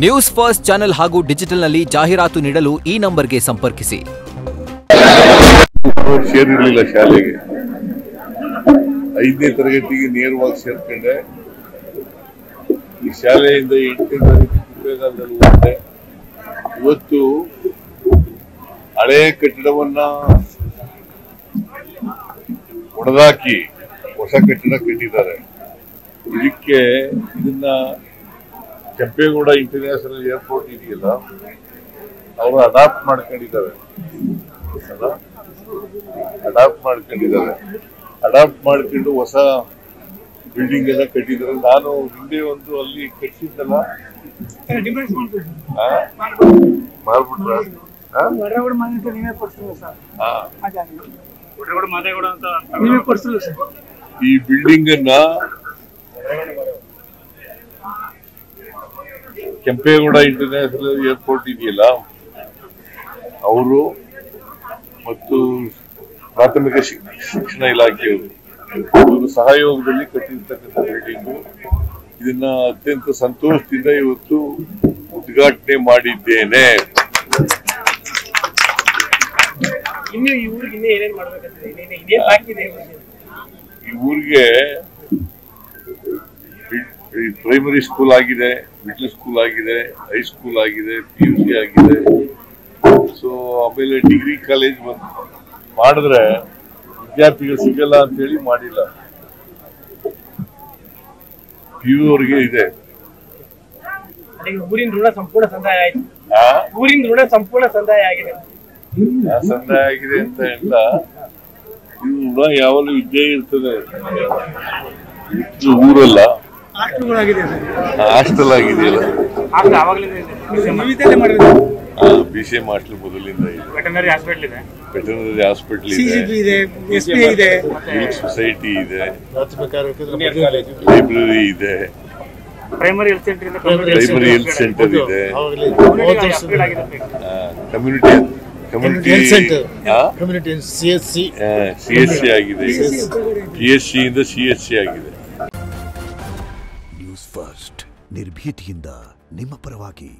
News first channel ಹಾಗೂ ಡಿಜಿಟಲ್ನಲ್ಲಿ ಜಾಹೀರಾತು ನೀಡಲು ಈ ನಂಬರ್ಗೆ ಸಂಪರ್ಕಿಸಿ. ಸೇರಿರಲಿಲ್ಲ ಶಾಲೆಗೆ 5ನೇ ತರಗತಿಗೆ ನೇರವಾಗಿ ಸೇರ್ಕೊಂಡೆ. ಈ ಶಾಲೆಯಿಂದ 8ನೇ ತರಗತಿ ಕುಪ್ಪೇಗಾಲದಲ್ಲಿ ಹೋದೆ. ಇವತ್ತು ಹಳೆ ಕಟ್ಟಡವನ್ನ ಒಡೆದಾಕಿ ಹೊಸ ಕಟ್ಟಡ ಕಟ್ಟಿದ್ದಾರೆ. ಇದನ್ನ ಕೆಂಪೇಗೌಡ ಇಂಟರ್ನ್ಯಾಷನಲ್ ಏರ್ಪೋರ್ಟ್ ಇದೆಯಲ್ಲ, ಅವರು ಅಡಾಪ್ಟ್ ಮಾಡ್ಕೊಂಡಿದ್ದಾರೆ. ಅಡಾಪ್ಟ್ ಮಾಡ್ಕೊಂಡು ಹೊಸ ಬಿಲ್ಡಿಂಗ್ ಎಲ್ಲ ಕಟ್ಟಿದ್ದಾರೆ. ನಾನು ಹಿಂದೆ ಒಂದು ಅಲ್ಲಿ ಕಟ್ಟಿದ್ದಲ್ಲ ಈ ಬಿಲ್ಡಿಂಗ್ ಅನ್ನ ಕೆಂಪೇಗೌಡ ಇಂಟರ್ನ್ಯಾಷನಲ್ ಏರ್ಪೋರ್ಟ್ ಇದೆಯಲ್ಲ, ಅವರು ಮತ್ತು ಪ್ರಾಥಮಿಕ ಶಿಕ್ಷಣ ಇಲಾಖೆಯವರು ಇವರು ಸಹಯೋಗದಲ್ಲಿ ಕಟ್ಟಿರ್ತಕ್ಕಂಥ ಬಿಲ್ಡಿಂಗು. ಇದನ್ನ ಅತ್ಯಂತ ಸಂತೋಷದಿಂದ ಇವತ್ತು ಉದ್ಘಾಟನೆ ಮಾಡಿದ್ದೇನೆ. ಈ ಊರಿಗೆ ಪ್ರೈಮರಿ ಸ್ಕೂಲ್ ಆಗಿದೆ, ಮಿಡ್ಲ್ ಸ್ಕೂಲ್ ಆಗಿದೆ, ಹೈಸ್ಕೂಲ್ ಆಗಿದೆ, PUC ಆಗಿದೆ. ಸೊ ಆಮೇಲೆ ಡಿಗ್ರಿ ಕಾಲೇಜ್ ಮಾಡಿದ್ರೆ ವಿದ್ಯಾರ್ಥಿಗಳು ಸಿಗಲ್ಲ ಅಂತ ಹೇಳಿ ಮಾಡಿಲ್ಲ. PU ಅವರಿಗೆ ಇದೆ. ಊರಿನ ಋಣ ಸಂಪೂರ್ಣ ಸಂದಾಯ ಆಗಿದೆ. ಸಂದಾಯ ಆಗಿದೆ ಅಂತ ಇಲ್ಲ, ಇದು ಋಣ ಯಾವಾಗಲೂ ಇದ್ದೇ ಇರ್ತದೆ. ಊರಲ್ಲ, ಹಾಸ್ಟೆಲ್ ಆಗಿದೆಯಲ್ಲ, BCM ಹಾಸ್ಟೆಲ್ ಮೊದಲಿಂದ ಇದೆ. ವೆಟರ್ನರಿ ಹಾಸ್ಪಿಟಲ್ ಇದೆ, ಮಿಲ್ಕ್ ಸೊಸೈಟಿ ಇದೆ, ಲೈಬ್ರರಿ ಇದೆ, ಪ್ರೈಮರಿ ಹೆಲ್ತ್ ಸೆಂಟರ್ ಇದೆ, ಕಮ್ಯುನಿಟಿ CSC ಆಗಿದೆ, PSC ಇಂದ CSC ಆಗಿದೆ. ನ್ಯೂಸ್ ಫಸ್ಟ್ ನಿರ್ಭೀತಿಯಿಂದ ನಿಮ್ಮ ಪರವಾಗಿ.